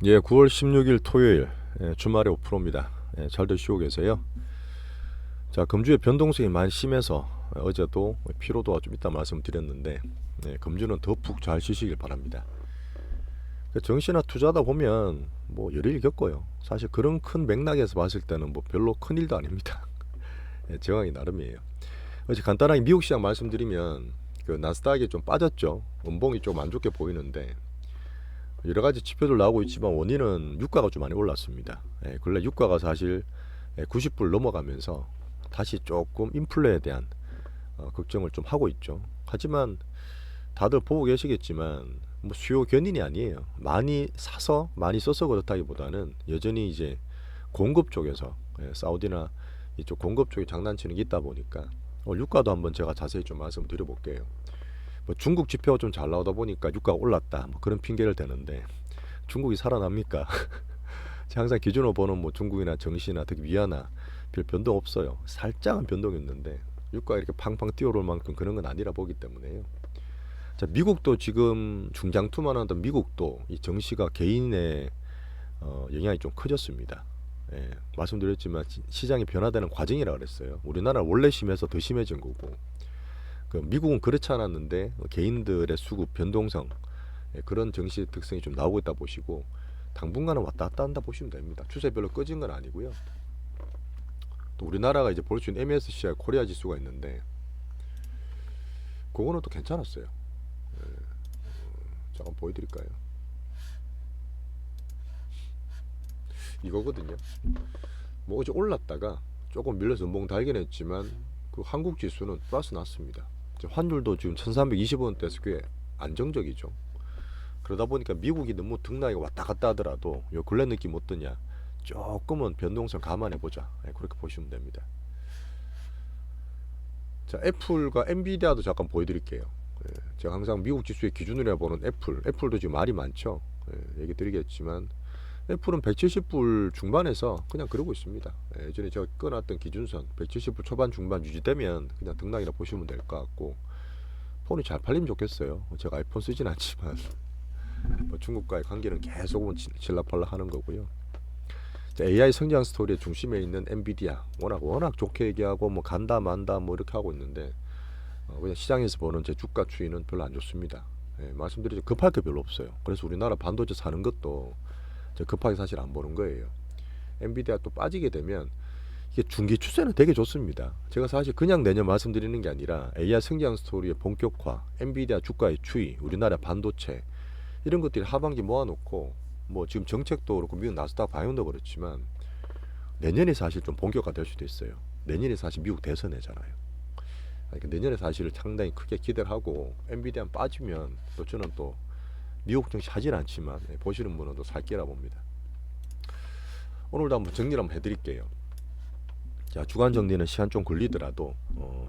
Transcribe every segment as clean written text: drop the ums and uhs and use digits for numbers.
예, 9월 16일 토요일 주말에 오프로입니다. 잘들 쉬고 계세요? 자, 금주의 변동성이 많이 심해서 어제도 피로도가 좀 있다 말씀드렸는데 금주는 더 푹 잘 쉬시길 바랍니다. 정시나 투자하다 보면 뭐 여러 일 겪어요. 사실 그런 큰 맥락에서 봤을 때는 뭐 별로 큰 일도 아닙니다. 정황이 나름이에요. 어제 간단하게 미국 시장 말씀드리면 그 나스닥이 좀 빠졌죠. 음봉이 좀 안 좋게 보이는데 여러 가지 지표들 나오고 있지만 원인은 유가가 좀 많이 올랐습니다. 근래 유가가 사실 90불 넘어가면서 다시 조금 인플레에 대한 걱정을 좀 하고 있죠. 하지만 다들 보고 계시겠지만 뭐 수요 견인이 아니에요. 많이 사서 많이 써서 그렇다기보다는 여전히 이제 공급 쪽에서 사우디나 이쪽 공급 쪽에 장난치는 게 있다 보니까 유가도 한번 제가 자세히 좀 말씀드려 볼게요. 뭐 중국 지표가 좀 잘 나오다 보니까 유가가 올랐다 뭐 그런 핑계를 대는데 중국이 살아납니까? 제가 항상 기준으로 보는 뭐 중국이나 정시나 특히 위안화 별 변동 없어요. 살짝은 변동이 있는데 유가가 이렇게 팡팡 뛰어올 만큼 그런 건 아니라 보기 때문에요. 자, 미국도 지금 중장투만 하던 미국도 이 정시가 개인의 영향이 좀 커졌습니다. 말씀드렸지만 시장이 변화되는 과정이라 그랬어요. 우리나라 원래 심해서 더 심해진 거고 그 미국은 그렇지 않았는데 개인들의 수급 변동성 그런 정시 특성이 좀 나오고 있다 보시고 당분간은 왔다 갔다 한다 보시면 됩니다. 추세 별로 꺼진 건 아니고요. 또 우리나라가 이제 볼 수 있는 MSCI 코리아 지수가 있는데 그거는 또 괜찮았어요. 잠깐 보여드릴까요? 이거거든요. 뭐 어제 올랐다가 조금 밀려서 음봉 달긴 했지만 그 한국 지수는 플러스 났습니다. 환율도 지금 1320원대에서 꽤 안정적이죠. 그러다 보니까 미국이 너무 등락이 왔다 갔다 하더라도 요 근래 느낌 어떠냐, 조금은 변동성 감안해보자, 그렇게 보시면 됩니다. 자, 애플과 엔비디아도 잠깐 보여드릴게요. 제가 항상 미국 지수의 기준으로 보는 애플도 지금 말이 많죠. 얘기 드리겠지만 애플은 170불 중반에서 그냥 그러고 있습니다. 예전에 제가 끊었던 기준선 170불 초반 중반 유지되면 그냥 등락이라 보시면 될 것 같고, 폰이 잘 팔리면 좋겠어요. 제가 아이폰 쓰진 않지만 뭐 중국과의 관계는 계속 질라팔라 하는 거고요. AI 성장 스토리의 중심에 있는 엔비디아 워낙 좋게 얘기하고 뭐 간다 만다 뭐 이렇게 하고 있는데 그냥 시장에서 보는 제 주가 추이는 별로 안 좋습니다. 말씀드리죠, 급할 게 별로 없어요. 그래서 우리나라 반도체 사는 것도 급하게 사실 안 보는 거예요. 엔비디아 또 빠지게 되면 이게 중기 추세는 되게 좋습니다. 제가 사실 그냥 내년 말씀드리는 게 아니라 AI 성장 스토리의 본격화, 엔비디아 주가의 추이, 우리나라 반도체 이런 것들이 하반기 모아놓고 뭐 지금 정책도 그렇고 미국 나스닥 방향도 그렇지만 내년에 사실 좀 본격화 될 수도 있어요. 내년에 사실 미국 대선이잖아요. 그러니까 내년에 사실 상당히 크게 기대를 하고 엔비디아 빠지면 또 저는 또 미국 정치 하진 않지만 보시는 분은 또 살 끼라 봅니다. 오늘도 한번 정리를 한번 해드릴게요. 자, 주간 정리는 시간 좀 걸리더라도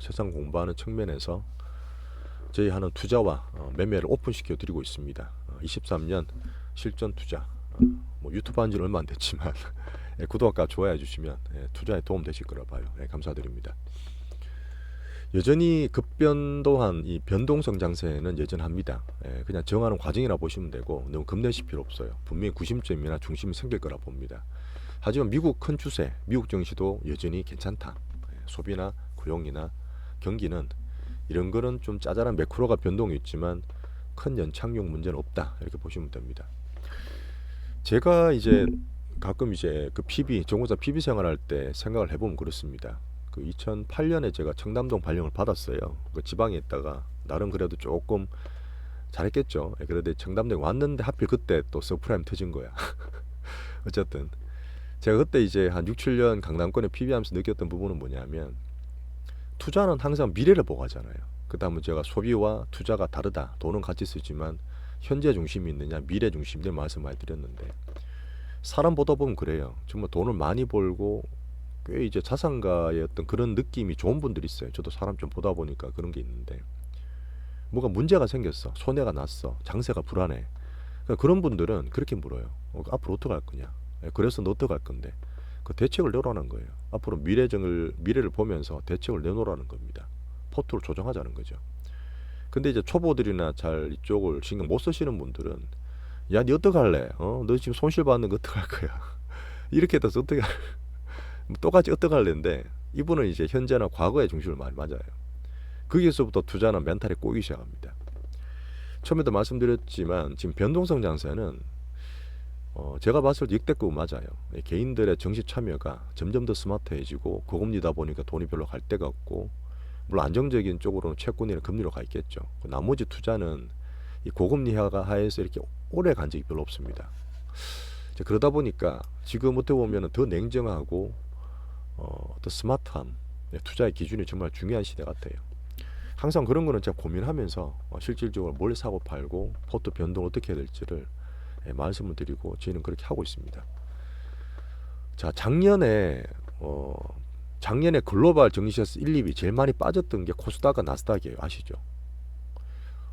세상 공부하는 측면에서 저희 하는 투자와 매매를 오픈시켜 드리고 있습니다. 23년 실전 투자, 뭐 유튜브 한 지는 얼마 안 됐지만 구독과 좋아해 주시면 투자에 도움 되실 거라 봐요. 감사드립니다. 여전히 급변동한 이 변동성 장세는 여전합니다. 그냥 정하는 과정이라 보시면 되고 너무 겁내실 필요 없어요. 분명히 구심점이나 중심이 생길 거라 봅니다. 하지만 미국 큰 추세, 미국 증시도 여전히 괜찮다. 소비나 고용이나 경기는 이런 거는 좀 짜잘한 매크로가 변동이 있지만 큰 연착륙 문제는 없다, 이렇게 보시면 됩니다. 제가 이제 가끔 이제 그 PB 정보사 PB 생활할 때 생각을 해보면 그렇습니다. 그 2008년에 제가 청담동 발령을 받았어요. 그 지방에 있다가 나름 그래도 조금 잘했겠죠. 그래도 청담동에 왔는데 하필 그때 또 서프라임 터진 거야. 어쨌든 제가 그때 이제 한 6, 7년 강남권에 PB하면서 느꼈던 부분은 뭐냐면 투자는 항상 미래를 보고 하잖아요. 그 다음에 제가 소비와 투자가 다르다. 돈은 같이 쓰지만 현재 중심이 있느냐 미래 중심들 말씀 많이 드렸는데 사람 보다 보면 그래요. 정말 돈을 많이 벌고 꽤 이제 자산가의 어떤 그런 느낌이 좋은 분들이 있어요. 저도 사람 좀 보다 보니까 그런 게 있는데 뭐가 문제가 생겼어. 손해가 났어. 장세가 불안해. 그러니까 그런 분들은 그렇게 물어요. 앞으로 어떻게 할 거냐. 그래서 너 어떻게 할 건데. 그 대책을 내놓으라는 거예요. 앞으로 미래를 보면서 대책을 내놓으라는 겁니다. 포트를 조정하자는 거죠. 근데 이제 초보들이나 잘 이쪽을 신경 못 쓰시는 분들은 야, 니 어떡할래? 너 지금 손실 받는 거 어떡할 거야? 이렇게 돼서 어떻게 똑같이 어떡할래인데 이분은 이제 현재나 과거의 중심을 많이 맞아요. 거기에서부터 투자는 멘탈이 꼬이기 시작합니다. 처음에도 말씀드렸지만 지금 변동성 장세는 제가 봤을 때 역대급 맞아요. 개인들의 정시 참여가 점점 더 스마트해지고 고금리다 보니까 돈이 별로 갈 데가 없고, 물론 안정적인 쪽으로는 채권이나 금리로 가 있겠죠. 나머지 투자는 이 고금리 하에서 이렇게 오래 간 적이 별로 없습니다. 그러다 보니까 지금 어떻게 보면 더 냉정하고 더 스마트한 투자의 기준이 정말 중요한 시대 같아요. 항상 그런 거는 제가 고민하면서 실질적으로 뭘 사고 팔고 포트 변동 어떻게 해야 될지를 말씀을 드리고 저희는 그렇게 하고 있습니다. 자, 작년에 글로벌 증시에서 1, 2위 제일 많이 빠졌던 게 코스닥과 나스닥이에요. 아시죠?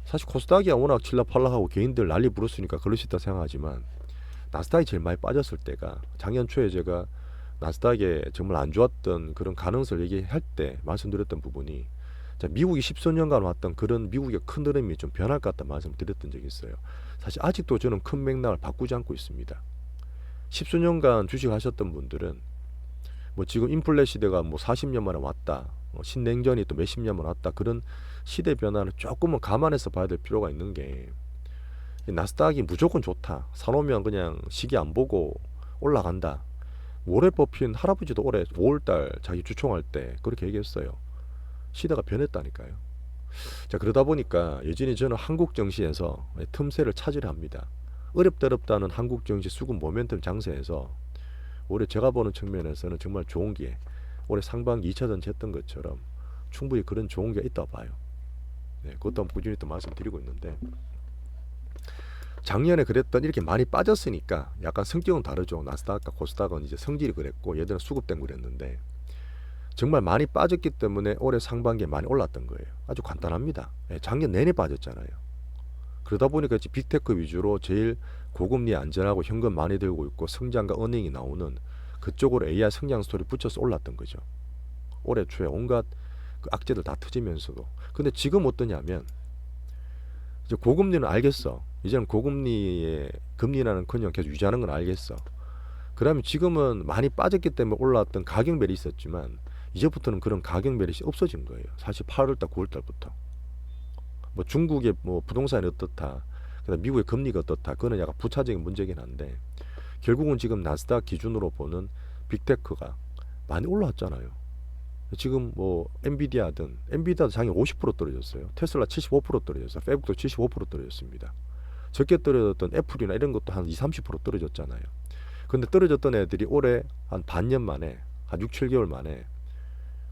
사실 코스닥이야 워낙 칠라팔라하고 개인들 난리 부르으니까 그럴 수 있다 생각하지만 나스닥이 제일 많이 빠졌을 때가 작년 초에 제가 나스닥에 정말 안 좋았던 그런 가능성을 얘기할 때 말씀드렸던 부분이, 자, 미국이 10수년간 왔던 그런 미국의 큰 흐름이 좀 변할 것 같다 말씀을 드렸던 적이 있어요. 사실 아직도 저는 큰 맥락을 바꾸지 않고 있습니다. 10수년간 주식 하셨던 분들은 뭐 지금 인플레 시대가 뭐 40년 만에 왔다, 신냉전이 또 몇십 년 만에 왔다, 그런 시대 변화를 조금은 감안해서 봐야 될 필요가 있는 게, 나스닥이 무조건 좋다, 사놓으면 그냥 시기 안 보고 올라간다. 워렌 버핏 할아버지도 올해 5월달 자기 주총할 때 그렇게 얘기했어요. 시대가 변했다니까요. 자, 그러다 보니까 여전히 저는 한국 정시에서 틈새를 찾으려 합니다. 어렵다는 한국 정시 수급 모멘텀 장세에서 올해 제가 보는 측면에서는 정말 좋은 기회, 올해 상반기 2차전 했던 것처럼 충분히 그런 좋은 기회가 있다고 봐요. 네, 그것도 꾸준히 또 말씀드리고 있는데, 작년에 그랬던 이렇게 많이 빠졌으니까 약간 성격은 다르죠. 나스닥과 코스닥은 이제 성질이 그랬고 얘들은 수급된 그랬는데, 정말 많이 빠졌기 때문에 올해 상반기에 많이 올랐던 거예요. 아주 간단합니다. 작년 내내 빠졌잖아요. 그러다 보니까 빅테크 위주로 제일 고금리 안전하고 현금 많이 들고 있고 성장과 은행이 나오는 그쪽으로 AI 성장 스토리 붙여서 올랐던 거죠. 올해 초에 온갖 그 악재들 다 터지면서도. 근데 지금 어떠냐면, 이제 고금리는 알겠어. 이제는 고금리의 금리라는 커녕 계속 유지하는 건 알겠어. 그러면 지금은 많이 빠졌기 때문에 올라왔던 가격멜이 있었지만 이제부터는 그런 가격멜이 없어진 거예요. 사실 8월달 9월달부터 뭐 중국의 뭐 부동산이 어떻다, 그다음 미국의 금리가 어떻다, 그거는 약간 부차적인 문제긴 한데, 결국은 지금 나스닥 기준으로 보는 빅테크가 많이 올라왔잖아요. 지금 뭐 엔비디아도 작년 50% 떨어졌어요. 테슬라 75% 떨어졌어요. 페북도 75% 떨어졌습니다. 적게 떨어졌던 애플이나 이런 것도 한 20-30% 떨어졌잖아요. 근데 떨어졌던 애들이 올해 한 반년 만에, 한 6-7개월 만에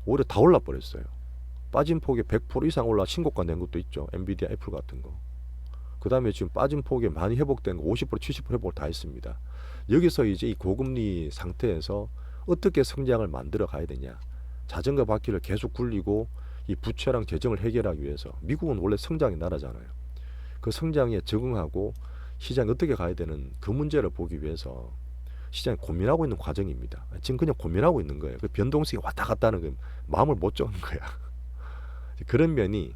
올해 다 올라 버렸어요. 빠진 폭에 100% 이상 올라 신고가 낸 것도 있죠. 엔비디아, 애플 같은 거. 그 다음에 지금 빠진 폭에 많이 회복된 거 50% 70% 회복을 다 했습니다. 여기서 이제 이 고금리 상태에서 어떻게 성장을 만들어 가야 되냐, 자전거 바퀴를 계속 굴리고 이 부채랑 재정을 해결하기 위해서, 미국은 원래 성장의 나라잖아요. 그 성장에 적응하고 시장이 어떻게 가야 되는 그 문제를 보기 위해서 시장이 고민하고 있는 과정입니다. 지금 그냥 고민하고 있는 거예요. 그 변동성이 왔다 갔다 하는 거 마음을 못 잡는 거야. 그런 면이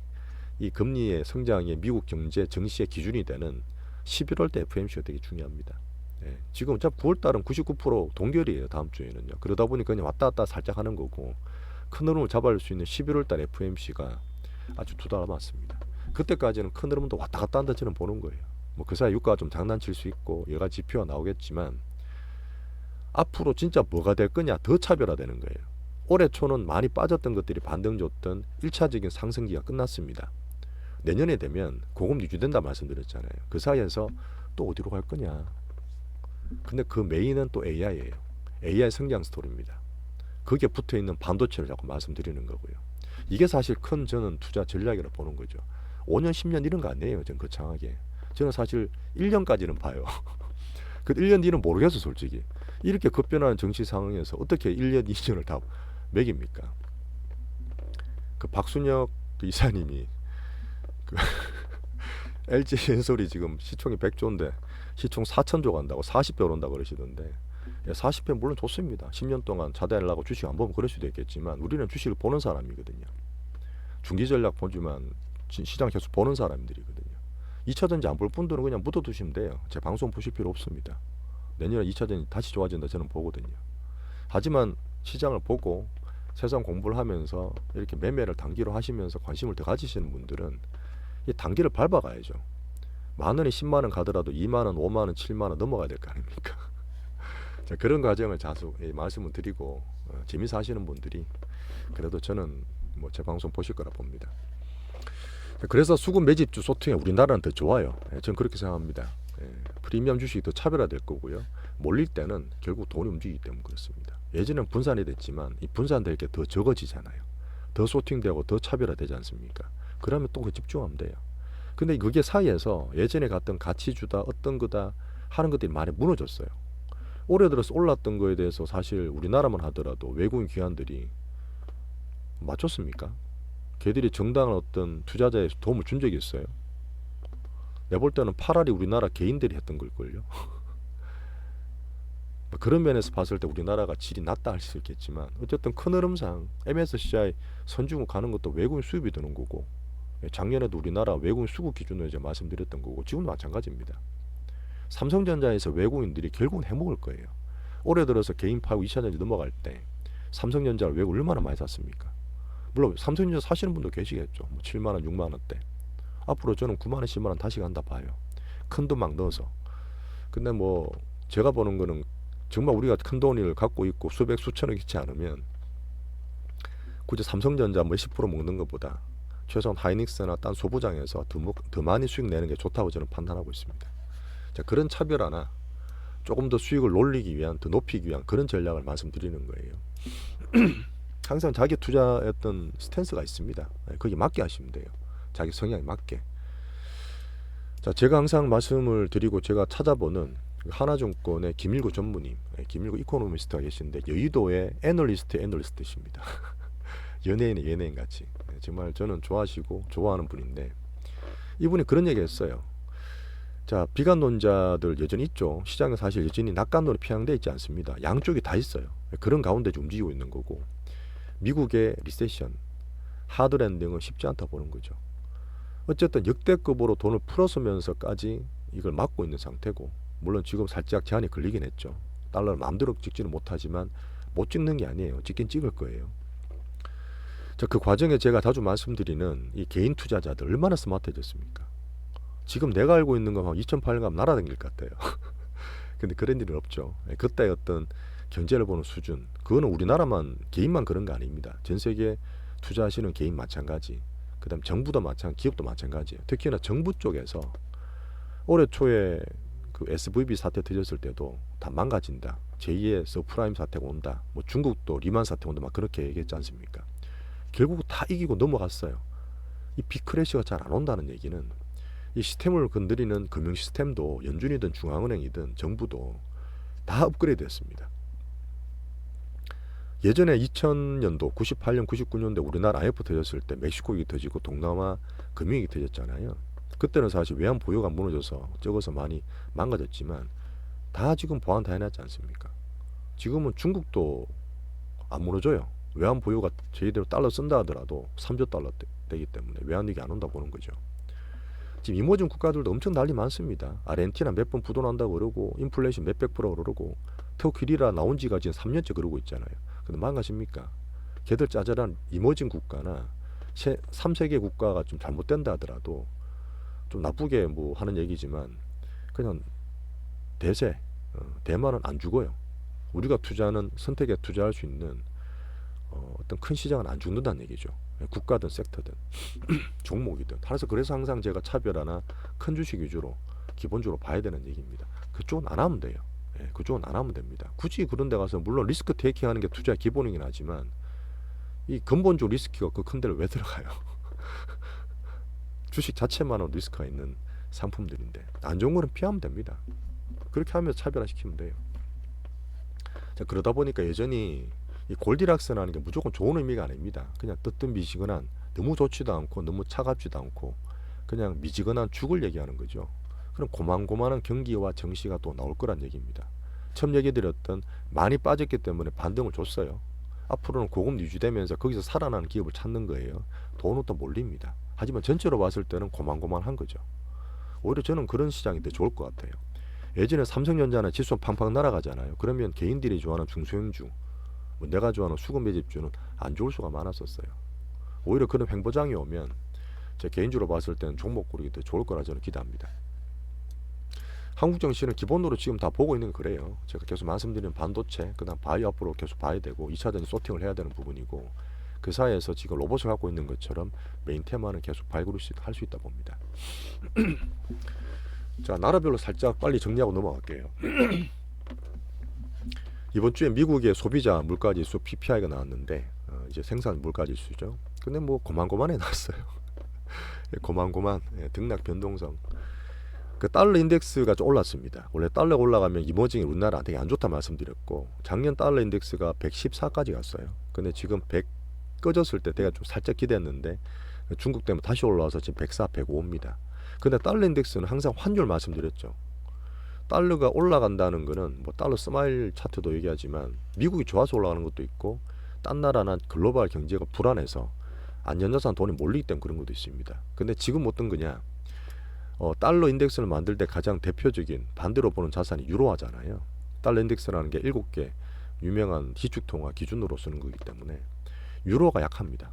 이 금리의 성장의 미국 경제 정시의 기준이 되는 11월 때 FOMC가 되게 중요합니다. 예, 지금 9월달은 99% 동결이에요. 다음 주에는요. 그러다 보니까 그냥 왔다 갔다 살짝 하는 거고, 큰 흐름을 잡아낼 수 있는 11월달 FOMC가 아주 두 달 남았습니다. 그때까지는 큰 흐름도 왔다 갔다 한다 저는 보는 거예요. 뭐 그 사이 유가가 좀 장난칠 수 있고 여러 가지 지표가 나오겠지만, 앞으로 진짜 뭐가 될 거냐, 더 차별화되는 거예요. 올해 초는 많이 빠졌던 것들이 반등 줬던 1차적인 상승기가 끝났습니다. 내년에 되면 고금리 유지된다 말씀드렸잖아요. 그 사이에서 또 어디로 갈 거냐. 근데 그 메인은 또 AI예요. AI 성장 스토리입니다. 거기에 붙어있는 반도체를 자꾸 말씀드리는 거고요. 이게 사실 큰 저는 투자 전략이라고 보는 거죠. 5년 10년 이런 거 아니에요. 저는 거창하게. 저는 사실 1년까지는 봐요. 그 1년 뒤는 모르겠어 솔직히. 이렇게 급변하는 정치 상황에서 어떻게 1년 2년을 다 매깁니까? 그 박순혁 그 이사님이 그 LG 엔솔이 지금 시총이 100조인데 시총 4천조 간다고 40배 오른다고 그러시던데, 40배 물론 좋습니다. 10년 동안 자대하려고 주식 안 보면 그럴 수도 있겠지만 우리는 주식을 보는 사람이거든요. 중기 전략 보지만 시장 계속 보는 사람들이거든요. 2차전지 안 볼 분들은 그냥 묻어두시면 돼요. 제 방송 보실 필요 없습니다. 내년에 2차전지 다시 좋아진다 저는 보거든요. 하지만 시장을 보고 세상 공부를 하면서 이렇게 매매를 단기로 하시면서 관심을 더 가지시는 분들은 이 단기를 밟아가야죠. 만 원이 10만 원 가더라도 2만 원, 5만 원, 7만 원 넘어가야 될 거 아닙니까? 자, 그런 과정을 자주 말씀을 드리고 재미있어 하시는 분들이 그래도 저는 뭐 제 방송 보실 거라 봅니다. 그래서 수급 매집주 소통에 우리나라는 더 좋아요. 저는 그렇게 생각합니다. 프리미엄 주식이 더 차별화될 거고요. 몰릴 때는 결국 돈이 움직이기 때문에 그렇습니다. 예전에는 분산이 됐지만 이 분산될 게 더 적어지잖아요. 더 소팅되고 더 차별화되지 않습니까? 그러면 또 그 집중하면 돼요. 근데 그게 사이에서 예전에 갔던 가치주다 어떤 거다 하는 것들이 많이 무너졌어요. 올해 들어서 올랐던 거에 대해서 사실 우리나라만 하더라도 외국인 기관들이 맞췄습니까? 걔들이 정당한 어떤 투자자에 도움을 준 적이 있어요? 내가 볼 때는 파랄이 우리나라 개인들이 했던 걸걸요. 그런 면에서 봤을 때 우리나라가 질이 낮다 할 수 있겠지만 어쨌든 큰 흐름상 MSCI 선진국 가는 것도 외국인 수입이 드는 거고 작년에도 우리나라 외국인 수급 기준으로 이제 말씀드렸던 거고 지금도 마찬가지입니다. 삼성전자에서 외국인들이 결국은 해먹을 거예요. 올해 들어서 개인 팔고 2차전지 넘어갈 때 삼성전자를 외국 얼마나 많이 샀습니까? 물론 삼성전자 사시는 분도 계시겠죠. 뭐 7만 원, 6만 원대. 앞으로 저는 9만 원, 10만 원 다시 간다 봐요. 큰 돈 막 넣어서. 근데 뭐 제가 보는 거는 정말 우리가 큰 돈을 갖고 있고 수백 수천억 있지 않으면 굳이 삼성전자 몇십 프로 먹는 것보다 최소한 하이닉스나 딴 소부장에서 더 많이 수익 내는 게 좋다고 저는 판단하고 있습니다. 자, 그런 차별화나 조금 더 수익을 올리기 위한, 더 높이기 위한 그런 전략을 말씀드리는 거예요. 항상 자기 투자했던 스탠스가 있습니다. 거기에 맞게 하시면 돼요. 자기 성향에 맞게. 자, 제가 항상 말씀을 드리고 제가 찾아보는 하나증권의 김일구 전무님, 김일구 이코노미스트가 계신데 여의도의 애널리스트이십니다. 연예인의 연예인 같이. 정말 저는 좋아하시고 좋아하는 분인데 이분이 그런 얘기 했어요. 자, 비관론자들 여전히 있죠. 시장은 사실 여전히 낙관론이 피양돼 있지 않습니다. 양쪽이 다 있어요. 그런 가운데 좀 움직이고 있는 거고 미국의 리세션, 하드랜딩은 쉽지 않다 보는 거죠. 어쨌든 역대급으로 돈을 풀었으면서까지 이걸 막고 있는 상태고 물론 지금 살짝 제한이 걸리긴 했죠. 달러를 마음대로 찍지는 못하지만 못 찍는 게 아니에요. 찍긴 찍을 거예요. 자, 그 과정에 제가 자주 말씀드리는 이 개인 투자자들 얼마나 스마트해졌습니까? 지금 내가 알고 있는 거 2008년 가면 날아다닐 것 같아요. 근데 그런 일은 없죠. 그때 어떤 경제를 보는 수준, 그거는 우리나라만 개인만 그런 거 아닙니다. 전 세계 투자하시는 개인 마찬가지. 그다음 정부도 마찬가지, 기업도 마찬가지예요. 특히나 정부 쪽에서 올해 초에 그 SVB 사태 터졌을 때도 다 망가진다. 제2의 서프라임 사태가 온다. 뭐 중국도 리만 사태 온다. 막 그렇게 얘기했지 않습니까? 결국 다 이기고 넘어갔어요. 이 빅크래시가 잘 안 온다는 얘기는 이 시스템을 건드리는 금융 시스템도 연준이든 중앙은행이든 정부도 다 업그레이드 했습니다. 예전에 2000년도, 98년, 99년도에 우리나라 IMF 터졌을 때 멕시코기 터지고 동남아 금융위기 터졌잖아요. 그때는 사실 외환 보유가 무너져서 적어서 많이 망가졌지만 다 지금 보완 다 해놨지 않습니까? 지금은 중국도 안 무너져요. 외환 보유가 저희대로 달러 쓴다 하더라도 3조 달러 되기 때문에 외환위기 안 온다 보는 거죠. 지금 이모진 국가들도 엄청 난리 많습니다. 아르헨티나 몇 번 부도난다고 그러고 인플레이션 몇백 프로 그러고 터키리라 나온 지가 지금 3년째 그러고 있잖아요. 근데 망가십니까? 걔들 짜잘한 이모진 국가나 3세계 국가가 좀 잘못된다 하더라도 좀 나쁘게 뭐 하는 얘기지만 그냥 대세, 대만은 안 죽어요. 우리가 투자하는 선택에 투자할 수 있는 어떤 큰 시장은 안 죽는다는 얘기죠. 국가든 섹터든 종목이든. 그래서 항상 제가 차별화나 큰 주식 위주로 기본적으로 봐야 되는 얘기입니다. 그쪽은 안 하면 돼요. 그쪽은 안 하면 됩니다. 굳이 그런 데 가서 물론 리스크 테이킹 하는 게 투자의 기본이긴 하지만 이 근본적 리스크가 그 큰 데를 왜 들어가요? 주식 자체만으로 리스크가 있는 상품들인데 안 좋은 거는 피하면 됩니다. 그렇게 하면서 차별화시키면 돼요. 자, 그러다 보니까 여전히 이 골디락스라는 게 무조건 좋은 의미가 아닙니다. 그냥 뜨뜻미지근한 너무 좋지도 않고 너무 차갑지도 않고 그냥 미지근한 죽을 얘기하는 거죠. 그럼 고만고만한 경기와 정시가 또 나올 거란 얘기입니다. 처음 얘기 드렸던 많이 빠졌기 때문에 반등을 줬어요. 앞으로는 고금 유지되면서 거기서 살아나는 기업을 찾는 거예요. 돈은 또 몰립니다. 하지만 전체로 봤을 때는 고만고만한 거죠. 오히려 저는 그런 시장이 더 좋을 것 같아요. 예전에 삼성전자는 지수 팡팡 날아가잖아요. 그러면 개인들이 좋아하는 중소형주, 뭐 내가 좋아하는 수급 매집주는 안 좋을 수가 많았었어요. 오히려 그런 횡보장이 오면 제 개인적으로 봤을 때는 종목 고르기 더 좋을 거라 저는 기대합니다. 한국 증시는 기본으로 지금 다 보고 있는 게 그래요. 제가 계속 말씀드리는 반도체, 그다음 바이오 앞으로 계속 봐야 되고 2차전지 소팅을 해야 되는 부분이고, 그 사이에서 지금 로봇을 갖고 있는 것처럼 메인 테마는 계속 발굴 할 수 있다 봅니다. 자, 나라별로 살짝 빨리 정리하고 넘어갈게요. 이번 주에 미국의 소비자 물가지수 PPI가 나왔는데 이제 생산 물가지수죠. 근데 뭐 고만고만해 나왔어요. 고만고만, 등락 변동성. 그 달러 인덱스가 좀 올랐습니다. 원래 달러가 올라가면 이머징이 우리나라 되게 안 좋다 말씀드렸고, 작년 달러 인덱스가 114까지 갔어요. 근데 지금 100 꺼졌을 때 내가 좀 살짝 기대했는데 중국 때문에 다시 올라와서 지금 104, 105입니다. 근데 달러 인덱스는 항상 환율 말씀드렸죠. 달러가 올라간다는 거는 뭐 달러 스마일 차트도 얘기하지만 미국이 좋아서 올라가는 것도 있고, 딴 나라나 글로벌 경제가 불안해서 안전자산 돈이 몰리기 때문에 그런 것도 있습니다. 근데 지금 어떤 거냐, 달러 인덱스를 만들 때 가장 대표적인 반대로 보는 자산이 유로화잖아요. 달러 인덱스라는 게 7개 유명한 기축통화 기준으로 쓰는 거기 때문에 유로가 약합니다.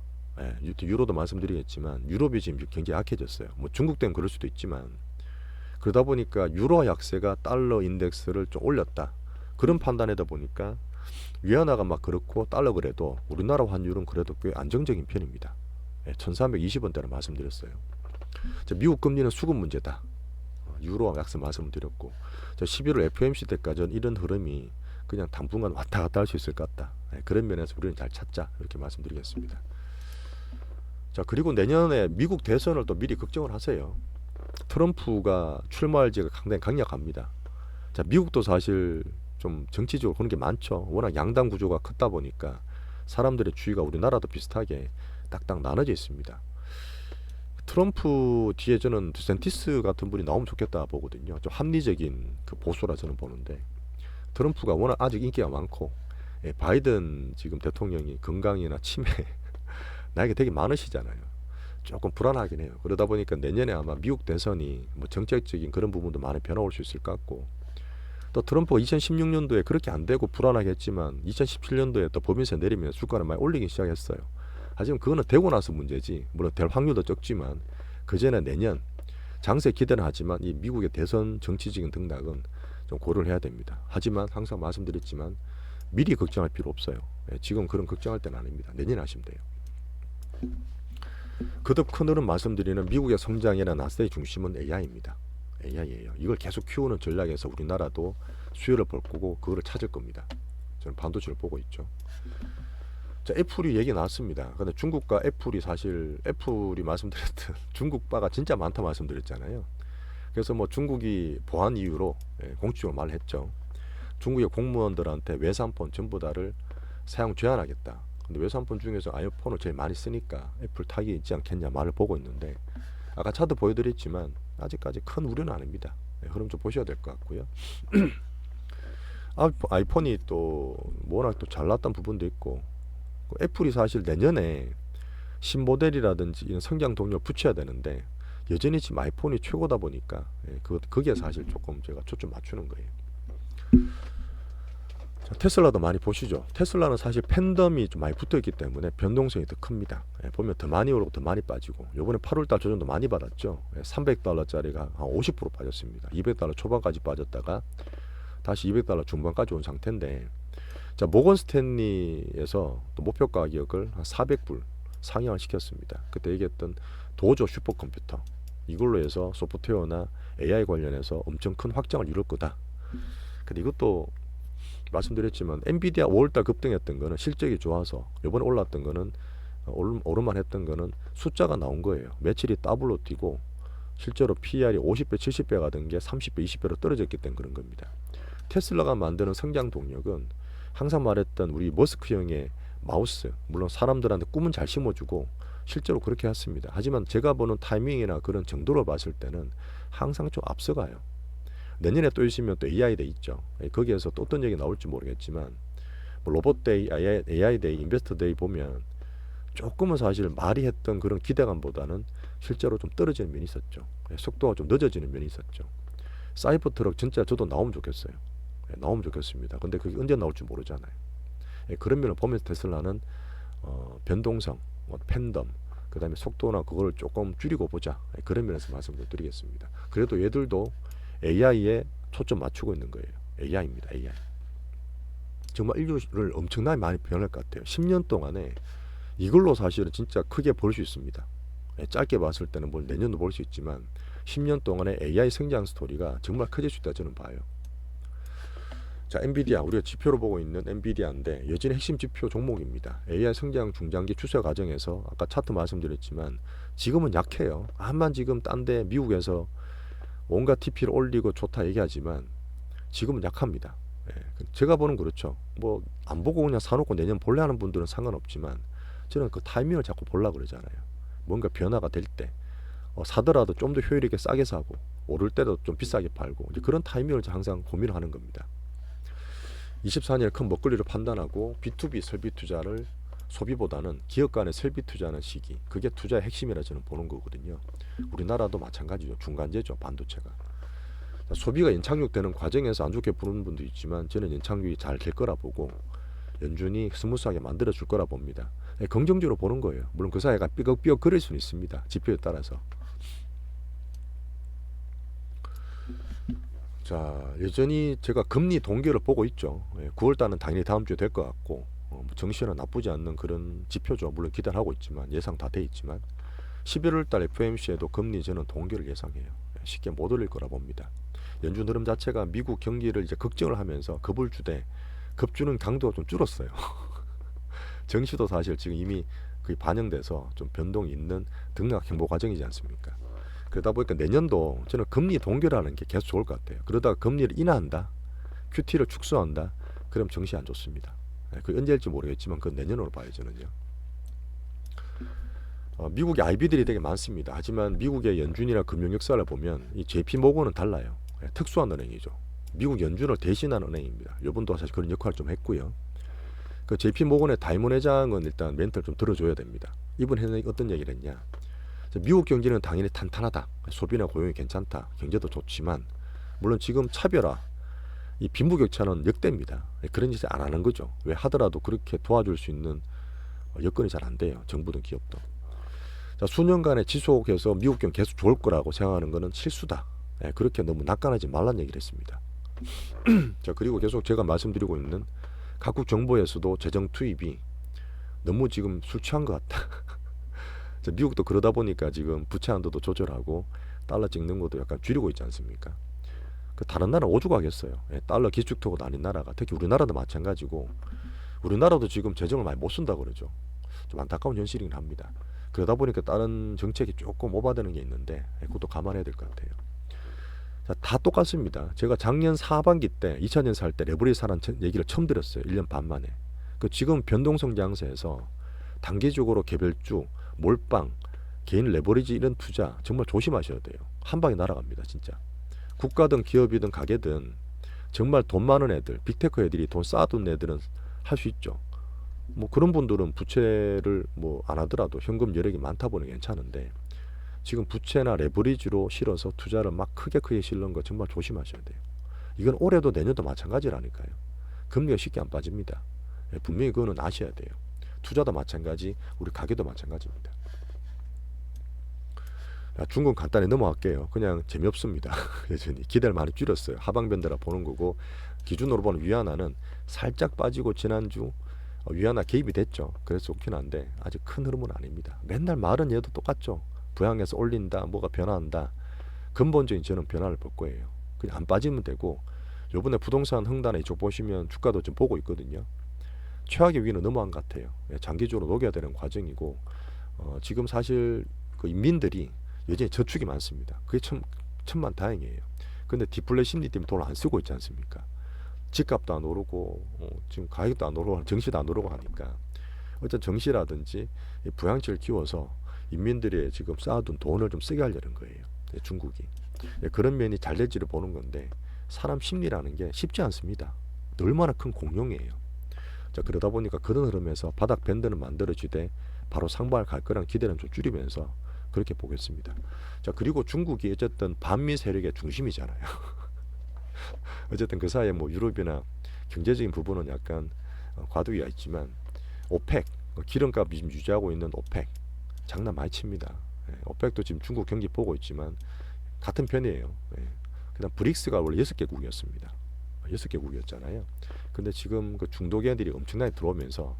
유로도 말씀드리겠지만 유럽이 지금 굉장히 약해졌어요. 뭐 중국 때문에 그럴 수도 있지만, 그러다 보니까 유로 약세가 달러 인덱스를 좀 올렸다, 그런 판단하다 보니까 위안화가 막 그렇고 달러 그래도 우리나라 환율은 그래도 꽤 안정적인 편입니다. 1320원대로 말씀드렸어요. 미국 금리는 수급 문제다, 유로와 약세 말씀을 드렸고, 11월 FOMC 때까지는 이런 흐름이 그냥 당분간 왔다 갔다 할 수 있을 것 같다. 그런 면에서 우리는 잘 찾자, 이렇게 말씀드리겠습니다. 자, 그리고 내년에 미국 대선을 또 미리 걱정을 하세요. 트럼프가 출마할지가 상당히 강력합니다. 자, 미국도 사실 좀 정치적으로 그런 게 많죠. 워낙 양당 구조가 크다 보니까 사람들의 주의가 우리나라도 비슷하게 딱딱 나눠져 있습니다. 트럼프 뒤에 저는 드센티스 같은 분이 나오면 좋겠다 보거든요. 좀 합리적인 그 보수라 저는 보는데, 트럼프가 워낙 아직 인기가 많고, 바이든 지금 대통령이 건강이나 치매 나이가 되게 많으시잖아요. 조금 불안하긴 해요. 그러다 보니까 내년에 아마 미국 대선이 뭐 정책적인 그런 부분도 많이 변화 올 수 있을 것 같고, 또 트럼프가 2016년도에 그렇게 안 되고 불안하게 했지만 2017년도에 또 법인세 내리면 주가를 많이 올리기 시작했어요. 하지만 그거는 되고 나서 문제지, 물론 될 확률도 적지만 그 전에 내년 장세 기대는 하지만 이 미국의 대선 정치적인 등락은 좀 고려를 해야 됩니다. 하지만 항상 말씀드렸지만 미리 걱정할 필요 없어요. 지금 그런 걱정할 때는 아닙니다. 내년에 하시면 돼요. 거듭 큰 흐름 말씀드리는 미국의 성장이나 나스닥의 중심은 AI입니다. AI예요. 이걸 계속 키우는 전략에서 우리나라도 수혜를 볼 거고 그거를 찾을 겁니다. 저는 반도체를 보고 있죠. 자, 애플이 얘기 나왔습니다. 근데 중국과 애플이 사실 애플이 말씀드렸던 중국 바가 진짜 많다 말씀드렸잖아요. 그래서 뭐 중국이 보안 이유로 공식적으로 말을 했죠. 중국의 공무원들한테 외산폰 전부 다를 사용 제한하겠다. 근데 외산폰 중에서 아이폰을 제일 많이 쓰니까 애플 타격이 있지 않겠냐 말을 보고 있는데, 아까 차트 보여드렸지만 아직까지 큰 우려는 아닙니다. 흐름 좀 보셔야 될 것 같고요. 아이폰이 또 워낙 또 잘났던 부분도 있고, 애플이 사실 내년에 신모델이라든지 이런 성장 동력을 붙여야 되는데 여전히 지금 아이폰이 최고다 보니까 그게 사실 조금 제가 초점 맞추는 거예요. 자, 테슬라도 많이 보시죠. 테슬라는 사실 팬덤이 좀 많이 붙어있기 때문에 변동성이 더 큽니다. 보면 더 많이 오르고 더 많이 빠지고, 요번에 8월달 조정도 많이 받았죠. $300짜리가 한 50% 빠졌습니다. $200 초반까지 빠졌다가 다시 $200 중반까지 온 상태인데, 자, 모건 스탠리에서 또 목표 가격을 한 $400 상향을 시켰습니다. 그때 얘기했던 도조 슈퍼컴퓨터, 이걸로 해서 소프트웨어나 AI 관련해서 엄청 큰 확장을 이룰 거다. 근데 이것도 말씀드렸지만 엔비디아 5월달 급등했던 거는 실적이 좋아서, 요번에 올랐던 거는 오르만 했던 거는 숫자가 나온 거예요. 며칠이 더블로 뛰고 실제로 PER이 50배 70배가 된 게 30배 20배로 떨어졌기 때문에 그런 겁니다. 테슬라가 만드는 성장 동력은 항상 말했던 우리 머스크 형의 마우스, 물론 사람들한테 꿈은 잘 심어주고 실제로 그렇게 했습니다. 하지만 제가 보는 타이밍이나 그런 정도로 봤을 때는 항상 좀 앞서가요. 내년에 또 있으면 또 AI 데이 있죠. 거기에서 또 어떤 얘기 나올지 모르겠지만, 뭐 로봇 데이, AI 데이, 인베스터 데이 보면 조금은 사실 말이 했던 그런 기대감보다는 실제로 좀 떨어지는 면이 있었죠. 속도가 좀 늦어지는 면이 있었죠. 사이버 트럭 진짜 저도 나오면 좋겠어요. 나오면 좋겠습니다. 근데 그게 언제 나올지 모르잖아요. 그런 면을 보면서 테슬라는 변동성, 팬덤, 그 다음에 속도나 그걸 조금 줄이고 보자. 그런 면에서 말씀을 드리겠습니다. 그래도 얘들도 AI에 초점 맞추고 있는 거예요. AI입니다. AI. 정말 인류를 엄청나게 많이 변할 것 같아요. 10년 동안에 이걸로 사실은 진짜 크게 볼 수 있습니다. 짧게 봤을 때는 뭐 내년도 볼 수 있지만 10년 동안의 AI 성장 스토리가 정말 커질 수 있다 저는 봐요. 자, 엔비디아, 우리가 지표로 보고 있는 엔비디아인데 여전히 핵심 지표 종목입니다. AI 성장 중장기 추세 과정에서 아까 차트 말씀드렸지만 지금은 약해요. 한만 지금 딴 데 미국에서 온갖 TP를 올리고 좋다 얘기하지만 지금은 약합니다. 제가 보는 그렇죠. 뭐 안 보고 그냥 사놓고 내년 볼래 하는 분들은 상관없지만 저는 그 타이밍을 자꾸 보려고 그러잖아요. 뭔가 변화가 될 때 사더라도 좀 더 효율 있게 싸게 사고 오를 때도 좀 비싸게 팔고 이제 그런 타이밍을 항상 고민을 하는 겁니다. 24년에 큰 먹거리를 판단하고 B2B 설비 투자를 소비보다는 기업 간의 설비 투자하는 시기, 그게 투자의 핵심이라 저는 보는 거거든요. 우리나라도 마찬가지죠. 중간재죠. 반도체가. 소비가 연착륙되는 과정에서 안 좋게 보는 분도 있지만 저는 연착륙이 잘 될 거라 보고 연준이 스무스하게 만들어 줄 거라 봅니다. 긍정적으로 보는 거예요. 물론 그 사이가 삐걱삐걱 거릴 수는 있습니다. 지표에 따라서. 자, 여전히 제가 금리 동결을 보고 있죠. 9월달은 당연히 다음 주에 될 것 같고 정시는 나쁘지 않는 그런 지표죠. 물론 기대를 하고 있지만 예상 다 돼 있지만 11월달 FOMC에도 금리 저는 동결을 예상해요. 쉽게 못 올릴 거라 봅니다. 연준 흐름 자체가 미국 경기를 이제 걱정을 하면서 겁을 주되 겁주는 강도가 좀 줄었어요. 정시도 사실 지금 이미 거의 반영돼서 좀 변동이 있는 등락 행보 과정이지 않습니까? 그러다 보니까 내년도 저는 금리 동결하는 게 계속 좋을 것 같아요. 그러다가 금리를 인하한다, QT를 축소한다, 그럼 정시 안 좋습니다. 그게 언제일지 모르겠지만 그건 내년으로 봐요 저는요. 미국의 IB들이 되게 많습니다. 하지만 미국의 연준이나 금융 역사를 보면 이 JP모건은 달라요. 특수한 은행이죠. 미국 연준을 대신한 은행입니다. 이번도 사실 그런 역할을 좀 했고요. 그 JP모건의 다이먼 회장은 일단 멘트를 좀 들어줘야 됩니다. 이번 회장이 어떤 얘기를 했냐? 미국 경기는 당연히 탄탄하다. 소비나 고용이 괜찮다. 경제도 좋지만 물론 지금 차별화, 이 빈부격차는 역대입니다. 그런 짓을 안 하는 거죠. 왜 하더라도 그렇게 도와줄 수 있는 여건이 잘 안 돼요. 정부든 기업도. 자, 수년간의 지속해서 미국 경기 계속 좋을 거라고 생각하는 것은 실수다. 그렇게 너무 낙관하지 말란 얘기를 했습니다. 자, 그리고 계속 제가 말씀드리고 있는 각국 정부에서도 재정 투입이 너무 지금 술 취한 것 같다. 자, 미국도 그러다 보니까 지금 부채 한도도 조절하고 달러 찍는 것도 약간 줄이고 있지 않습니까? 그 다른 나라 오죽하겠어요. 달러 기축토가 아닌 나라가, 특히 우리나라도 마찬가지고 우리나라도 지금 재정을 많이 못 쓴다고 그러죠. 좀 안타까운 현실이긴 합니다. 그러다 보니까 다른 정책이 조금 오바되는 게 있는데 그것도 감안해야 될 것 같아요. 자, 다 똑같습니다. 제가 작년 하반기 때 2000년 살 때 레버리지 사는 얘기를 처음 들었어요. 1년 반 만에. 그 지금 변동성 장세에서 단기적으로 개별주, 몰빵, 개인 레버리지 이런 투자 정말 조심하셔야 돼요. 한 방에 날아갑니다. 진짜. 국가든 기업이든 가게든 정말 돈 많은 애들, 빅테크 애들이 돈 쌓아둔 애들은 할 수 있죠. 뭐 그런 분들은 부채를 뭐 안 하더라도 현금 여력이 많다 보니 괜찮은데 지금 부채나 레버리지로 실어서 투자를 막 크게 실는 거 정말 조심하셔야 돼요. 이건 올해도 내년도 마찬가지라니까요. 금리가 쉽게 안 빠집니다. 분명히 그거는 아셔야 돼요. 투자도 마찬가지, 우리 가게도 마찬가지입니다. 중국 간단히 넘어갈게요. 그냥 재미없습니다. 여전히 기대를 많이 줄였어요. 하방변대라 보는 거고 기준으로 보는 위안화는 살짝 빠지고 지난주 위안화 개입이 됐죠. 그래서 좋긴 한데 아직 큰 흐름은 아닙니다. 맨날 말은 얘도 똑같죠. 부양해서 올린다, 뭐가 변화한다. 근본적인 저는 변화를 볼 거예요. 그냥 안 빠지면 되고 요번에 부동산 흥단에 이쪽 보시면 주가도 좀 보고 있거든요. 최악의 위기는 넘어간 것 같아요. 장기적으로 녹여야 되는 과정이고 지금 사실 그 인민들이 여전히 저축이 많습니다. 그게 천만 다행이에요. 근데 디플레 심리 때문에 돈을 안 쓰고 있지 않습니까? 집값도 안 오르고 지금 가격도 안 오르고 정시도 안 오르고 하니까 어쨌든 정시라든지 부양치를 키워서 인민들이 지금 쌓아둔 돈을 좀 쓰게 하려는 거예요. 중국이. 그런 면이 잘 될지를 보는 건데 사람 심리라는 게 쉽지 않습니다. 얼마나 큰 공룡이에요. 자, 그러다 보니까 그런 흐름에서 바닥 밴드는 만들어지되 바로 상방을 갈 거라는 기대는 좀 줄이면서 그렇게 보겠습니다. 자, 그리고 중국이 어쨌든 반미 세력의 중심이잖아요. 어쨌든 그 사이에 뭐 유럽이나 경제적인 부분은 약간 과도기가 있지만 오펙 기름값 지금 유지하고 있는 오펙 장난 많이 칩니다. 오펙도 지금 중국 경기 보고 있지만 같은 편이에요. 그다음 브릭스가 원래 6개국이었습니다. 6개국이었잖아요. 근데 지금 그 중도계들이 엄청나게 들어오면서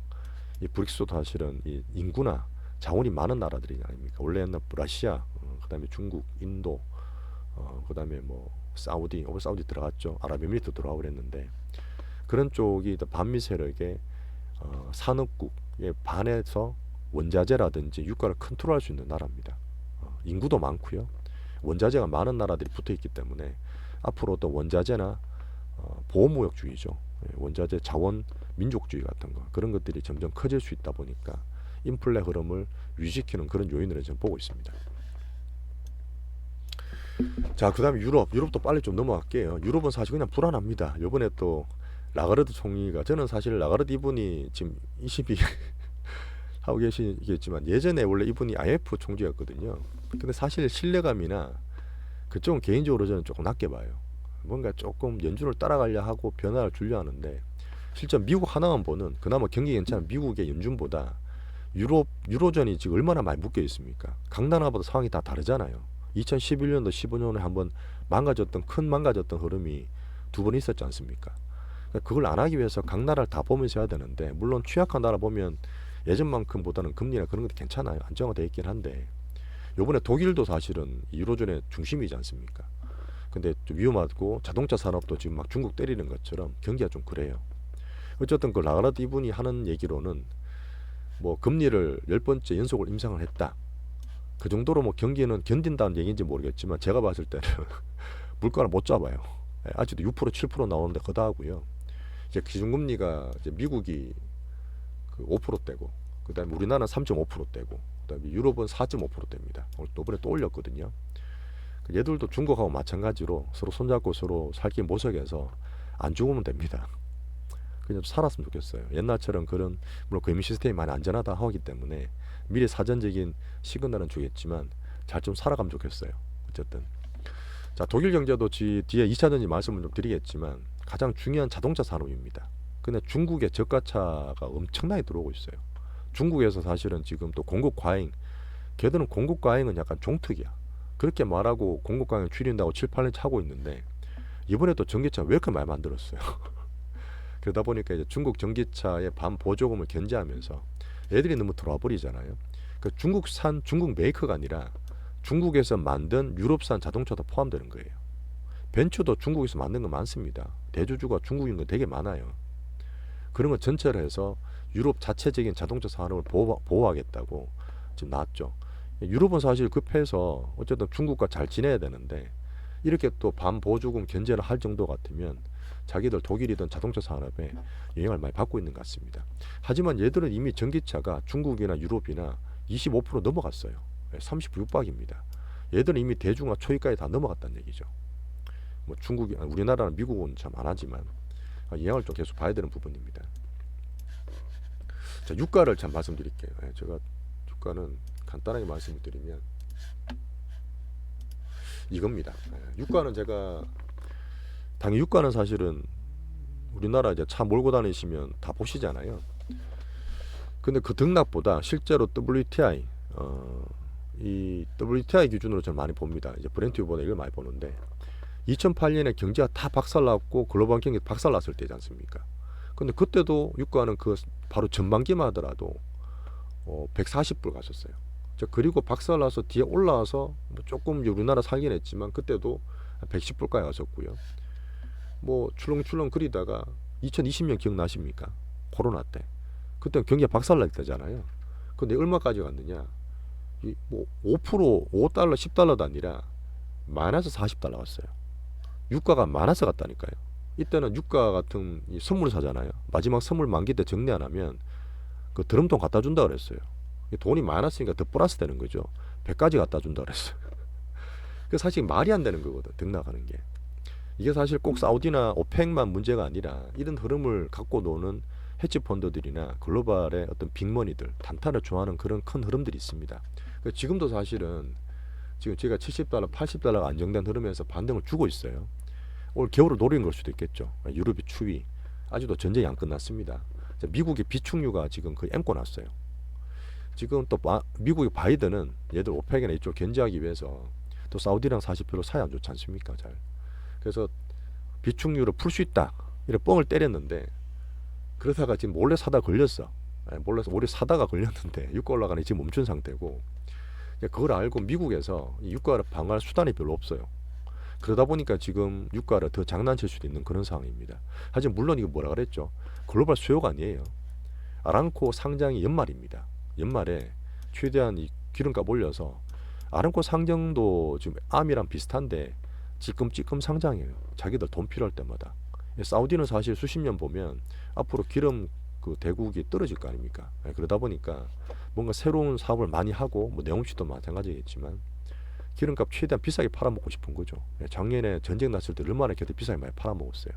이 브릭스도 사실은 이 인구나 자원이 많은 나라들이 아닙니까? 원래 옛날 러시아, 그다음에 중국, 인도, 그다음에 뭐 사우디 들어갔죠. 아랍에미리트 들어가고 그랬는데 그런 쪽이 반미 세력의 산업국에 반해서 원자재라든지 유가를 컨트롤할 수 있는 나라입니다. 인구도 많고요. 원자재가 많은 나라들이 붙어 있기 때문에 앞으로 또 원자재나 보호무역주의죠. 원자재 자원 민족주의 같은 거 그런 것들이 점점 커질 수 있다 보니까 인플레 흐름을 유지시키는 그런 요인으로 저는 보고 있습니다. 자, 그 다음에 유럽도 빨리 좀 넘어갈게요. 유럽은 사실 그냥 불안합니다. 요번에 또 라가르드 총리가 저는 사실 라가르드 이분이 지금 22 하고 계시겠지만 예전에 원래 이분이 IMF 총재였거든요. 근데 사실 신뢰감이나 그쪽은 개인적으로 저는 조금 낮게 봐요. 뭔가 조금 연준을 따라가려 하고 변화를 주려 하는데 실제 미국 하나만 보는 그나마 경기 괜찮은 미국의 연준보다 유로존이 지금 얼마나 많이 묶여 있습니까? 각 나라보다 상황이 다 다르잖아요. 2011년도 15년에 한번 큰 망가졌던 흐름이 두 번 있었지 않습니까? 그걸 안 하기 위해서 각 나라를 다 보면서 해야 되는데 물론 취약한 나라 보면 예전만큼보다는 금리나 그런 것도 괜찮아요. 안정화되어 있긴 한데 요번에 독일도 사실은 유로존의 중심이지 않습니까? 근데 좀 위험하고 자동차 산업도 지금 막 중국 때리는 것처럼 경기가 좀 그래요. 어쨌든 그 라가르드 이분이 하는 얘기로는 뭐 금리를 10번째 연속을 인상을 했다. 그 정도로 뭐 경기는 견딘다는 얘기인지 모르겠지만 제가 봤을 때는 물가를 못 잡아요. 아직도 6% 7% 나오는데 거다하고요. 이제 기준금리가 이제 미국이 그 5%대고 그다음에 우리나라는 3.5%대고 그다음에 유럽은 4.5%대입니다. 이번에 또 올렸거든요. 얘들도 중국하고 마찬가지로 서로 손잡고 서로 살길 모색해서 안 죽으면 됩니다. 그냥 살았으면 좋겠어요. 옛날처럼 그런 물론 금융 시스템이 많이 안전하다 하기 때문에 미래 사전적인 시그널은 주겠지만 잘 좀 살아가면 좋겠어요. 어쨌든 자, 독일 경제도 뒤에 2차 전지 말씀을 좀 드리겠지만 가장 중요한 자동차 산업입니다. 근데 중국의 저가차가 엄청나게 들어오고 있어요. 중국에서 사실은 지금 또 공급 과잉, 걔들은 공급 과잉은 약간 종특이야. 그렇게 말하고 공급 과잉을 줄인다고 7, 8년 차고 있는데 이번에 또 전기차 왜 이렇게 많이 만들었어요? 그러다 보니까 이제 중국 전기차의 반 보조금을 견제하면서 애들이 너무 들어와 버리잖아요. 그 중국산 중국 메이커가 아니라 중국에서 만든 유럽산 자동차도 포함되는 거예요. 벤츠도 중국에서 만든 거 많습니다. 대주주가 중국인 거 되게 많아요. 그런 거 전체를 해서 유럽 자체적인 자동차 산업을 보호하겠다고 지금 나왔죠. 유럽은 사실 급해서 어쨌든 중국과 잘 지내야 되는데 이렇게 또 반보조금 견제를 할 정도 같으면 자기들 독일이든 자동차 산업에 영향을 많이 받고 있는 것 같습니다. 하지만 얘들은 이미 전기차가 중국이나 유럽이나 25% 넘어갔어요. 30% 육박입니다. 얘들은 이미 대중화 초입까지 다 넘어갔다는 얘기죠. 뭐 중국이 우리나라는 미국은 참 안 하지만 영향을 좀 계속 봐야 되는 부분입니다. 자, 유가를 참 말씀드릴게요. 제가 유가는 간단하게 말씀을 드리면 이겁니다. 유가는 제가 당연히 유가는 사실은 우리나라 이제 차 몰고 다니시면 다 보시잖아요. 근데 그 등락보다 실제로 WTI 이 WTI 기준으로 저는 많이 봅니다. 이제 브렌트 유보나 이걸 많이 보는데 2008년에 경제가 다 박살났고 글로벌 경기 박살났을 때지 않습니까? 근데 그때도 유가는 그 바로 전반기만 하더라도 140불 갔었어요. 그리고 박살나서 뒤에 올라와서 뭐 조금 우리나라 살긴 했지만 그때도 110불까지 갔었고요. 뭐 출렁출렁 그리다가 2020년 기억나십니까? 코로나 때. 그때 경기가 박살날 때잖아요. 근데 얼마까지 갔느냐? 뭐 5%, 5달러, 10달러도 아니라 마이너스 40달러 갔어요. 유가가 마이너스 갔다니까요. 이때는 유가 같은 선물 사잖아요. 마지막 선물 만기 때 정리 안 하면 그 드럼통 갖다 준다 그랬어요. 돈이 많았으니까 더 플러스 되는 거죠. 100까지 갖다 준다 그랬어요. 그 사실 말이 안 되는 거거든. 등락하는 게. 이게 사실 꼭 사우디나 오펙만 문제가 아니라 이런 흐름을 갖고 노는 헤지 펀드들이나 글로벌의 어떤 빅머니들 단타를 좋아하는 그런 큰 흐름들이 있습니다. 지금도 사실은 지금 제가 70달러, 80달러가 안정된 흐름에서 반등을 주고 있어요. 올 겨울을 노리는 걸 수도 있겠죠. 유럽의 추위, 아직도 전쟁이 안 끝났습니다. 미국의 비축유가 지금 거의 앵꼬 났어요. 지금 또 미국의 바이든은 얘들 오펙이나 이쪽 견제하기 위해서 또 사우디랑 사실 별로 사이 안 좋지 않습니까? 잘. 그래서 비축유를 풀 수 있다 이런 뻥을 때렸는데, 그러다가 지금 몰래 사다 걸렸어. 몰래 사다가 걸렸는데 유가 올라가니 지금 멈춘 상태고, 그걸 알고 미국에서 이 유가를 방어할 수단이 별로 없어요. 그러다 보니까 지금 유가를 더 장난칠 수도 있는 그런 상황입니다. 하지만 물론 이거 뭐라 그랬죠? 글로벌 수요가 아니에요. 아람코 상장이 연말입니다. 연말에 최대한 이 기름값 올려서 아람코 상장도 지금 암이랑 비슷한데 찌끔찌끔 상장해요. 자기들 돈 필요할 때마다. 사우디는 사실 수십 년 보면 앞으로 기름 그 대국이 떨어질 거 아닙니까? 그러다 보니까 뭔가 새로운 사업을 많이 하고, 뭐 내용치도 마찬가지겠지만 기름값 최대한 비싸게 팔아먹고 싶은 거죠. 작년에 전쟁 났을 때 얼마나 걔들 비싸게 많이 팔아먹었어요.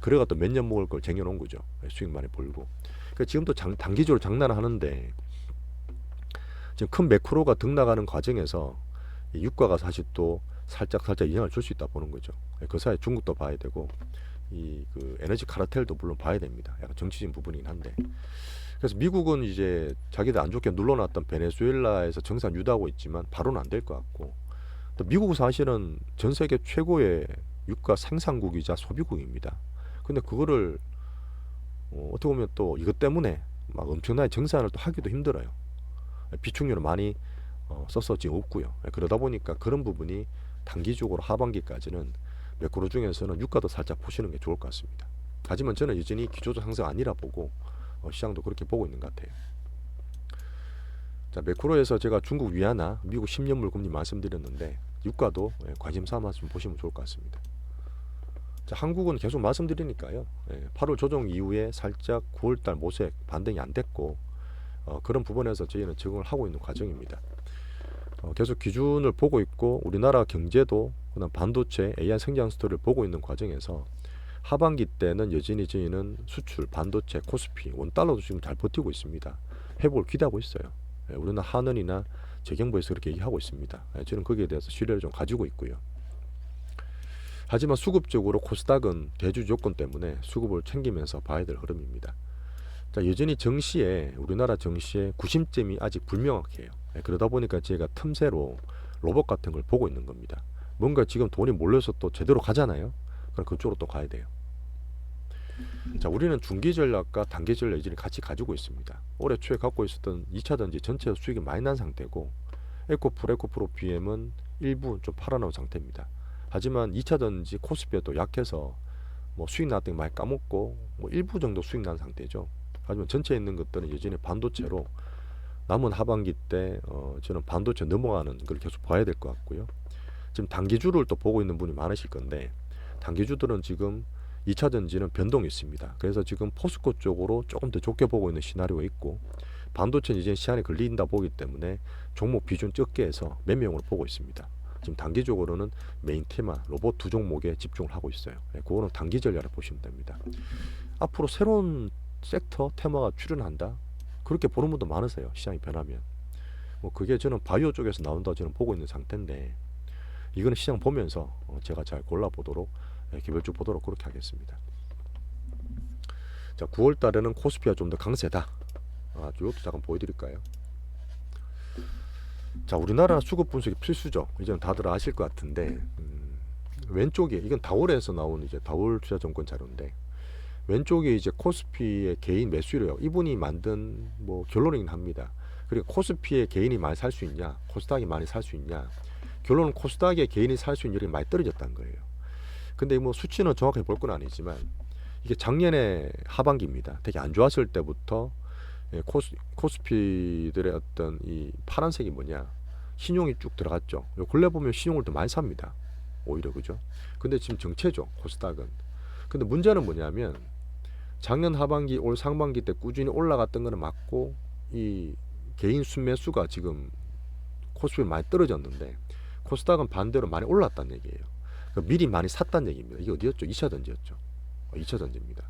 그래가 또 몇 년 먹을 걸 쟁여놓은 거죠. 수익 많이 벌고. 그러니까 지금도 단기적으로 장난하는데, 지금 큰 매크로가 등락하는 과정에서 이 유가가 사실 또 살짝 영향을 줄 수 있다 보는 거죠. 그 사이에 중국도 봐야 되고, 이 그 에너지 카르텔도 물론 봐야 됩니다. 약간 정치적인 부분이긴 한데. 그래서 미국은 이제 자기들 안 좋게 눌러놨던 베네수엘라에서 정산 유도하고 있지만 바로는 안 될 것 같고, 또 미국은 사실은 전 세계 최고의 유가 생산국이자 소비국입니다. 근데 그거를 어떻게 보면 또 이것 때문에 막 엄청나게 정산을 또 하기도 힘들어요. 비축률을 많이 써서 지금 없고요. 그러다 보니까 그런 부분이 단기적으로 하반기까지는 매크로 중에서는 유가도 살짝 보시는 게 좋을 것 같습니다. 하지만 저는 여전히 기조적 상승 아니라 보고 시장도 그렇게 보고 있는 것 같아요. 자, 매크로에서 제가 중국 위안화, 미국 10년물 금리 말씀드렸는데 유가도 관심 삼아서 좀 보시면 좋을 것 같습니다. 자, 한국은 계속 말씀드리니까요. 8월 조정 이후에 살짝 9월달 모색 반등이 안 됐고, 그런 부분에서 저희는 적응을 하고 있는 과정입니다. 계속 기준을 보고 있고, 우리나라 경제도 그다음 반도체, AI 성장 스토리를 보고 있는 과정에서 하반기 때는 여전히 저희는 수출, 반도체, 코스피, 원달러도 지금 잘 버티고 있습니다. 회복을 기대하고 있어요. 우리는 한은이나 재경부에서 그렇게 얘기하고 있습니다. 저는 거기에 대해서 신뢰를 좀 가지고 있고요. 하지만 수급적으로 코스닥은 대주 조건 때문에 수급을 챙기면서 봐야 될 흐름입니다. 자, 여전히 정시에, 우리나라 정시에 구심점이 아직 불명확해요. 그러다 보니까 제가 틈새로 로봇 같은 걸 보고 있는 겁니다. 뭔가 지금 돈이 몰려서 또 제대로 가잖아요. 그럼 그쪽으로 또 가야 돼요. 자, 우리는 중기 전략과 단기 전략 여전히 같이 가지고 있습니다. 올해 초에 갖고 있었던 2차전지 전체 수익이 많이 난 상태고, 에코프로 BM은 일부 좀 팔아나온 상태입니다. 하지만 2차전지 코스피에 또 약해서 뭐 수익 났던 게 많이 까먹고, 뭐 일부 정도 수익 난 상태죠. 하지만 전체에 있는 것들은 여전히 반도체로 남은 하반기 때 저는 반도체 넘어가는 걸 계속 봐야 될 것 같고요. 지금 단기주를 또 보고 있는 분이 많으실 건데, 단기주들은 지금 2차전지는 변동이 있습니다. 그래서 지금 포스코 쪽으로 조금 더 좋게 보고 있는 시나리오가 있고, 반도체는 이제 시간이 걸린다 보기 때문에 종목 비중 적게 해서 매매용으로 보고 있습니다. 지금 단기적으로는 메인 테마, 로봇 두 종목에 집중을 하고 있어요. 그거는 단기 전략을 보시면 됩니다. 앞으로 새로운 섹터 테마가 출현한다, 그렇게 보는 분도 많으세요. 시장이 변하면. 뭐 그게 저는 바이오 쪽에서 나온다 저는 보고 있는 상태인데, 이거는 시장 보면서 제가 잘 골라보도록, 개별주 보도록 그렇게 하겠습니다. 자, 9월 달에는 코스피가 좀 더 강세다. 이것도 잠깐 보여드릴까요? 자, 우리나라 수급 분석이 필수죠. 이제는 다들 아실 것 같은데, 왼쪽에 이건 다올에서 나온 이제 다올 투자증권 자료인데, 왼쪽에 이제 코스피의 개인 매수율이에요. 이분이 만든 뭐 결론이긴 합니다. 그리고 코스피의 개인이 많이 살 수 있냐, 코스닥이 많이 살 수 있냐. 결론은 코스닥의 개인이 살 수 있는 율이 많이 떨어졌다는 거예요. 근데 뭐 수치는 정확하게 볼 건 아니지만, 이게 작년에 하반기입니다. 되게 안 좋았을 때부터 코스피들의 어떤 이 파란색이 뭐냐, 신용이 쭉 들어갔죠. 요 근래 보면 신용을 더 많이 삽니다. 오히려, 그죠? 근데 지금 정체죠, 코스닥은. 근데 문제는 뭐냐면, 작년 하반기, 올 상반기 때 꾸준히 올라갔던 거는 맞고, 이 개인 순매수가 지금 코스피 많이 떨어졌는데, 코스닥은 반대로 많이 올랐다는 얘기예요. 그러니까 미리 많이 샀다는 얘기입니다. 이게 어디였죠? 2차전지였죠. 2차전지입니다.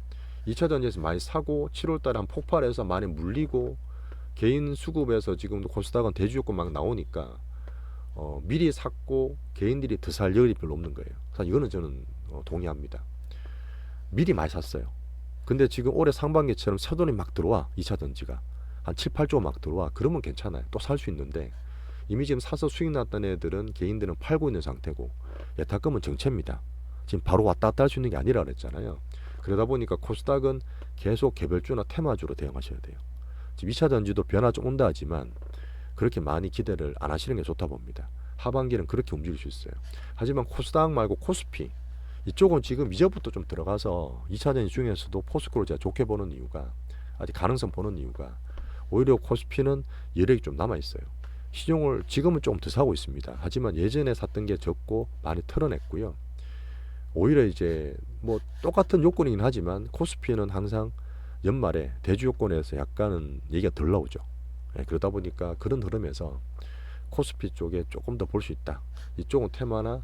2차 전지에서 많이 사고 7월 달에 한 폭발해서 많이 물리고 개인 수급에서 지금도 코스닥은 대주주권 막 나오니까 미리 샀고 개인들이 더 살 여력이 별로 없는 거예요. 사실 이거는 저는 동의합니다. 미리 많이 샀어요. 근데 지금 올해 상반기처럼 새 돈이 막 들어와. 2차 전지가 한 7, 8조 막 들어와. 그러면 괜찮아요. 또 살 수 있는데 이미 지금 사서 수익 났던 애들은 개인들은 팔고 있는 상태고 예탁금은 정체입니다. 지금 바로 왔다 갔다 할 수 있는 게 아니라 그랬잖아요. 그러다 보니까 코스닥은 계속 개별주나 테마주로 대응하셔야 돼요. 지금 2차 전지도 변화 좀 온다 하지만 그렇게 많이 기대를 안 하시는 게 좋다 봅니다. 하반기는 그렇게 움직일 수 있어요. 하지만 코스닥 말고 코스피 이쪽은 지금 이제부터 좀 들어가서 2차 전지 중에서도 포스코를 제가 좋게 보는 이유가 아직 가능성 보는 이유가 오히려 코스피는 여력이 좀 남아 있어요. 시중을 지금은 좀 더 사고 있습니다. 하지만 예전에 샀던 게 적고 많이 털어냈고요. 오히려 이제 뭐 똑같은 요건이긴 하지만 코스피는 항상 연말에 대주 요건에서 약간은 얘기가 덜 나오죠. 그러다 보니까 그런 흐름에서 코스피 쪽에 조금 더 볼 수 있다. 이쪽은 테마나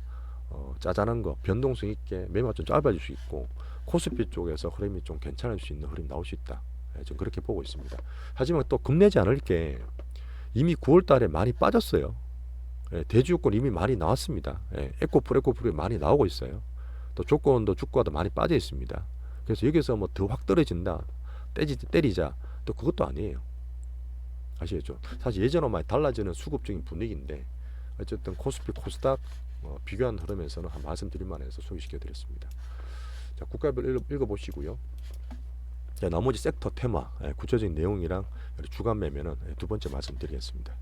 짜잔한 거 변동성 있게 매매가 좀 짧아질 수 있고 코스피 쪽에서 흐름이 좀 괜찮을 수 있는 흐름이 나올 수 있다. 좀 그렇게 보고 있습니다. 하지만 또 겁내지 않을 게 이미 9월 달에 많이 빠졌어요. 대주요건 이미 많이 나왔습니다. 에코풀이 많이 나오고 있어요. 또 조건도 주가도 많이 빠져 있습니다. 그래서 여기서 뭐 더 확 떨어진다, 때리자, 또 그것도 아니에요. 아시겠죠? 사실 예전과 많이 달라지는 수급적인 분위기인데 어쨌든 코스피, 코스닥 비교한 흐름에서는 한 말씀드릴 만해서 소개시켜 드렸습니다. 자, 국가별 읽어보시고요. 자, 나머지 섹터 테마, 구체적인 내용이랑 주간 매매는 두 번째 말씀드리겠습니다.